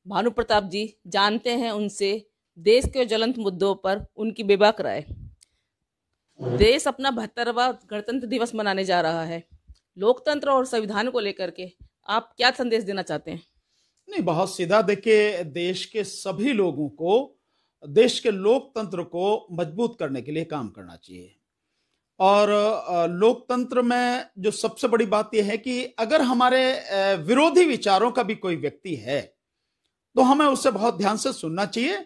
भानु प्रताप जी जानते हैं उनसे देश के ज्वलंत मुद्दों पर उनकी बेबाक राय। देश अपना 72वां गणतंत्र दिवस मनाने जा रहा है। लोकतंत्र और संविधान को लेकर के आप क्या संदेश देना चाहते हैं? नहीं, बहुत सीधा। देखिए, देश के सभी लोगों को देश के लोकतंत्र को मजबूत करने के लिए काम करना चाहिए। और लोकतंत्र में जो सबसे बड़ी बात यह है कि अगर हमारे विरोधी विचारों का भी कोई व्यक्ति है तो हमें उससे बहुत ध्यान से सुनना चाहिए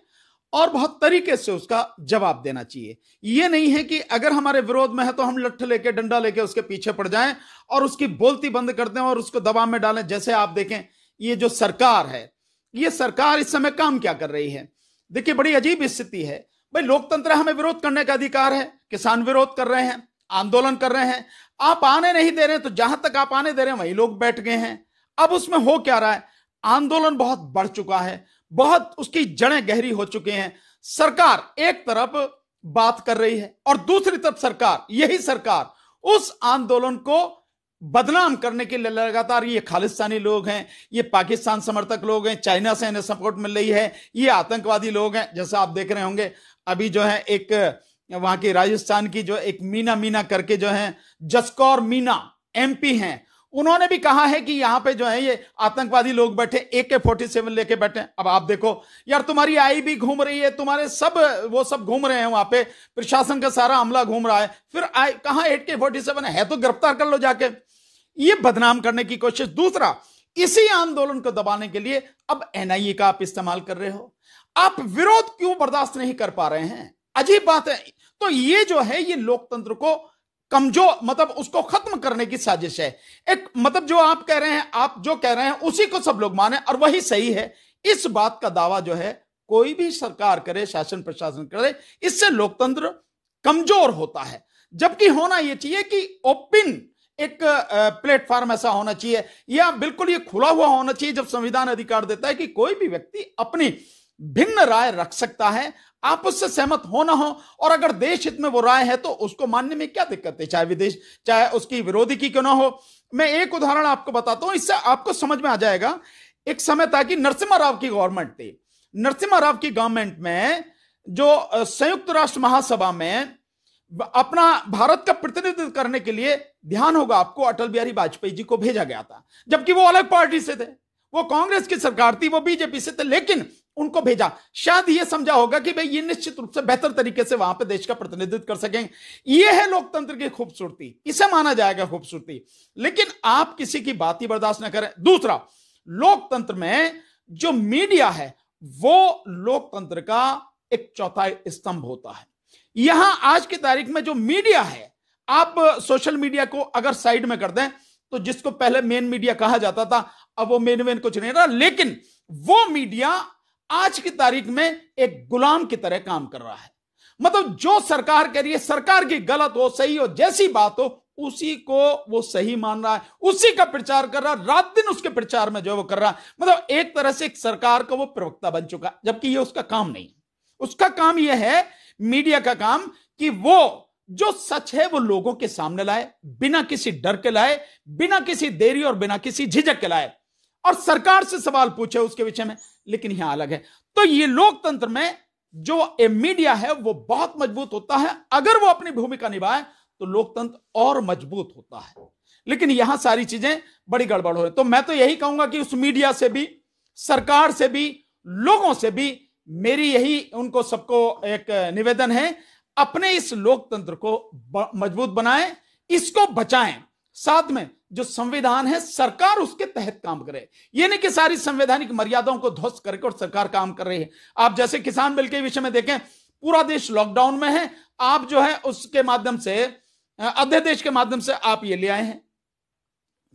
और बहुत तरीके से उसका जवाब देना चाहिए। यह नहीं है कि अगर हमारे विरोध में है तो हम लट्ठ लेके डंडा लेके उसके पीछे पड़ जाएं और उसकी बोलती बंद कर दें और उसको दबाव में डालें। जैसे आप देखें, ये जो सरकार है, ये सरकार इस समय काम क्या कर रही है? देखिए, बड़ी अजीब स्थिति है। भाई, लोकतंत्र, हमें विरोध करने का अधिकार है। किसान विरोध कर रहे हैं, आंदोलन कर रहे हैं, आप आने नहीं दे रहे हैं, तो जहां तक आप आने दे रहे हैं वहीं लोग बैठ गए हैं। अब उसमें हो क्या रहा है? आंदोलन बहुत बढ़ चुका है, बहुत उसकी जड़ें गहरी हो चुकी हैं। सरकार एक तरफ बात कर रही है और दूसरी तरफ सरकार, यही सरकार उस आंदोलन को बदनाम करने के लिए लगातार, ये खालिस्तानी लोग हैं, ये पाकिस्तान समर्थक लोग हैं, चाइना से इन्हें सपोर्ट मिल रही है, ये आतंकवादी लोग हैं। जैसा आप देख रहे होंगे, अभी जो है एक वहां की राजस्थान की जो एक मीना करके जो है जसकौर मीना एमपी हैं, उन्होंने भी कहा है कि यहां पे जो है ये आतंकवादी लोग बैठे, AK-47 लेके बैठे। अब आप देखो यार, तुम्हारी आई भी घूम रही है, तुम्हारे वो सब घूम रहे हैं वहां पे, प्रशासन का सारा अमला घूम रहा है, फिर कहां AK-47 है तो गिरफ्तार कर लो जाके। ये बदनाम करने की कोशिश। दूसरा, इसी आंदोलन को दबाने के लिए अब NIA का आप इस्तेमाल कर रहे हो। आप विरोध क्यों बर्दाश्त नहीं कर पा रहे हैं? अजीब बात है। तो ये जो है, ये लोकतंत्र को कमजोर, मतलब उसको खत्म करने की साजिश है। एक मतलब जो आप कह रहे हैं, आप जो कह रहे हैं उसी को सब लोग माने और वही सही है। इस बात का दावा जो है कोई भी सरकार करे, शासन प्रशासन करे, इससे लोकतंत्र कमजोर होता है। जबकि होना यह चाहिए कि ओपन एक प्लेटफॉर्म ऐसा होना चाहिए, या बिल्कुल ये खुला हुआ होना चाहिए, जब संविधान अधिकार देता है कि कोई भी व्यक्ति अपनी भिन्न राय रख सकता है, आप उससे सहमत हो ना हो, और अगर देश हित में वो राय है तो उसको मानने में क्या दिक्कत है, चाहे विदेश, चाहे उसकी विरोधी की क्यों ना हो। मैं एक उदाहरण आपको बताता हूं, इससे आपको समझ में आ जाएगा। एक समय था कि नरसिम्हा राव की गवर्नमेंट थी। नरसिम्हा राव की गवर्नमेंट में जो संयुक्त राष्ट्र महासभा में अपना भारत का प्रतिनिधित्व करने के लिए, ध्यान होगा आपको, अटल बिहारी वाजपेयी जी को भेजा गया था, जबकि वो अलग पार्टी से थे, वो कांग्रेस की सरकार थी, वो बीजेपी से थे, लेकिन उनको भेजा। शायद ये समझा होगा कि भाई ये निश्चित रूप से बेहतर तरीके से वहां पे देश का प्रतिनिधित्व कर सकेंगे। ये है लोकतंत्र की खूबसूरती, इसे माना जाएगा खूबसूरती। लेकिन आप किसी की बात ही बर्दाश्त ना करें। दूसरा, लोकतंत्र में जो मीडिया है वो लोकतंत्र का एक चौथा स्तंभ होता है। यहां आज की तारीख में जो मीडिया है, आप सोशल मीडिया को अगर साइड में कर दें तो जिसको पहले मेन मीडिया कहा जाता था, अब वो मेन कुछ नहीं रहा, लेकिन वो मीडिया आज की तारीख में एक गुलाम की तरह काम कर रहा है। मतलब जो सरकार कह रही है, सरकार की गलत हो सही हो, जैसी बात हो उसी को वो सही मान रहा है, उसी का प्रचार कर रहा है, रात दिन उसके प्रचार में जो वो कर रहा है। मतलब एक तरह से एक सरकार का वो प्रवक्ता बन चुका, जबकि ये उसका काम नहीं। उसका काम यह है, मीडिया का काम, कि वो जो सच है वो लोगों के सामने लाए, बिना किसी डर के लाए, बिना किसी देरी और बिना किसी झिझक के लाए, और सरकार से सवाल पूछे उसके विषय में। लेकिन यहां अलग है। तो ये लोकतंत्र में जो मीडिया है वो बहुत मजबूत होता है। अगर वो अपनी भूमिका निभाए तो लोकतंत्र और मजबूत होता है। लेकिन यहां सारी चीजें बड़ी गड़बड़ हो रही। तो मैं तो यही कहूंगा कि उस मीडिया से भी, सरकार से भी, लोगों से भी मेरी यही उनको सबको एक निवेदन है, अपने इस लोकतंत्र को मजबूत बनाएं, इसको बचाएं। साथ में जो संविधान है, सरकार उसके तहत काम करे। ये नहीं कि सारी संवैधानिक मर्यादाओं को ध्वस्त करके और सरकार काम कर रही है। आप जैसे किसान बिल के विषय में देखें, पूरा देश लॉकडाउन में है, आप जो है उसके माध्यम से, अध्यादेश के माध्यम से आप ये ले आए हैं,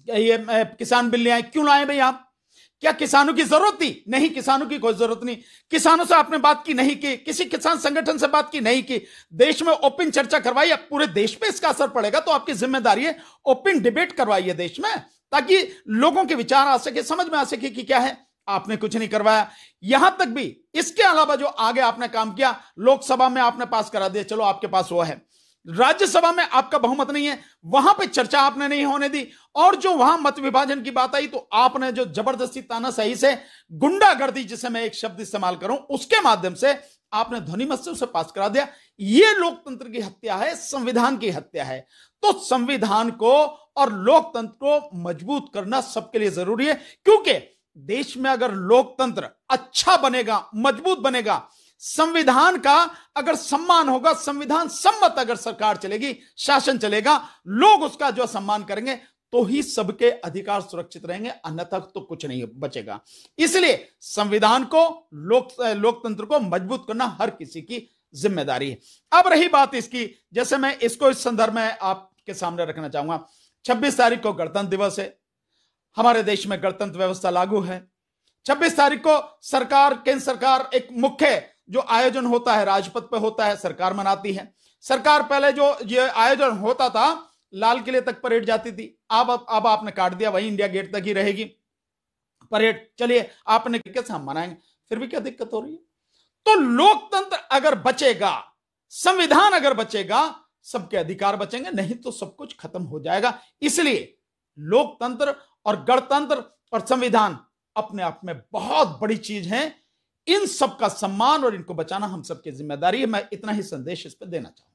ये किसान बिल ले आए। क्यों लाए भाई आप? क्या किसानों की जरूरत थी? नहीं, किसानों की कोई जरूरत नहीं। किसानों से आपने बात की नहीं की, किसी किसान संगठन से बात की नहीं की, देश में ओपन चर्चा करवाई। अब पूरे देश पे इसका असर पड़ेगा, तो आपकी जिम्मेदारी है ओपन डिबेट करवाइए देश में, ताकि लोगों के विचार आ सके, समझ में आ सके कि क्या है। आपने कुछ नहीं करवाया। यहां तक भी इसके अलावा जो आगे आपने काम किया, लोकसभा में आपने पास करा दिया, चलो आपके पास वो है। राज्यसभा में आपका बहुमत नहीं है, वहां पे चर्चा आपने नहीं होने दी, और जो वहां मत विभाजन की बात आई तो आपने जो जबरदस्ती तानाशाही से गुंडागर्दी, जिसे मैं एक शब्द इस्तेमाल करूं, उसके माध्यम से आपने ध्वनिमत से उसे पास करा दिया। यह लोकतंत्र की हत्या है, संविधान की हत्या है। तो संविधान को और लोकतंत्र को मजबूत करना सबके लिए जरूरी है, क्योंकि देश में अगर लोकतंत्र अच्छा बनेगा, मजबूत बनेगा, संविधान का अगर सम्मान होगा, संविधान सम्मत अगर सरकार चलेगी, शासन चलेगा, लोग उसका जो सम्मान करेंगे, तो ही सबके अधिकार सुरक्षित रहेंगे, अन्यथा तो कुछ नहीं बचेगा। इसलिए संविधान को, लोकतंत्र को मजबूत करना हर किसी की जिम्मेदारी है। अब रही बात इसकी, जैसे मैं इसको इस संदर्भ में आपके सामने रखना चाहूंगा। 26 तारीख को गणतंत्र दिवस है, हमारे देश में गणतंत्र व्यवस्था लागू है। 26 तारीख को सरकार, केंद्र सरकार, एक मुख्य जो आयोजन होता है राजपथ पे होता है, सरकार मनाती है। सरकार पहले जो ये आयोजन होता था, लाल किले तक परेड जाती थी, अब आपने काट दिया, वही इंडिया गेट तक ही रहेगी परेड। चलिए आपने कैसे हम मनाएंगे, फिर भी क्या दिक्कत हो रही है? तो लोकतंत्र अगर बचेगा, संविधान अगर बचेगा, सबके अधिकार बचेंगे, नहीं तो सब कुछ खत्म हो जाएगा। इसलिए लोकतंत्र और गणतंत्र और संविधान अपने आप में बहुत बड़ी चीज है। इन सब का सम्मान और इनको बचाना हम सबकी जिम्मेदारी है। मैं इतना ही संदेश इस पर देना चाहूंगा।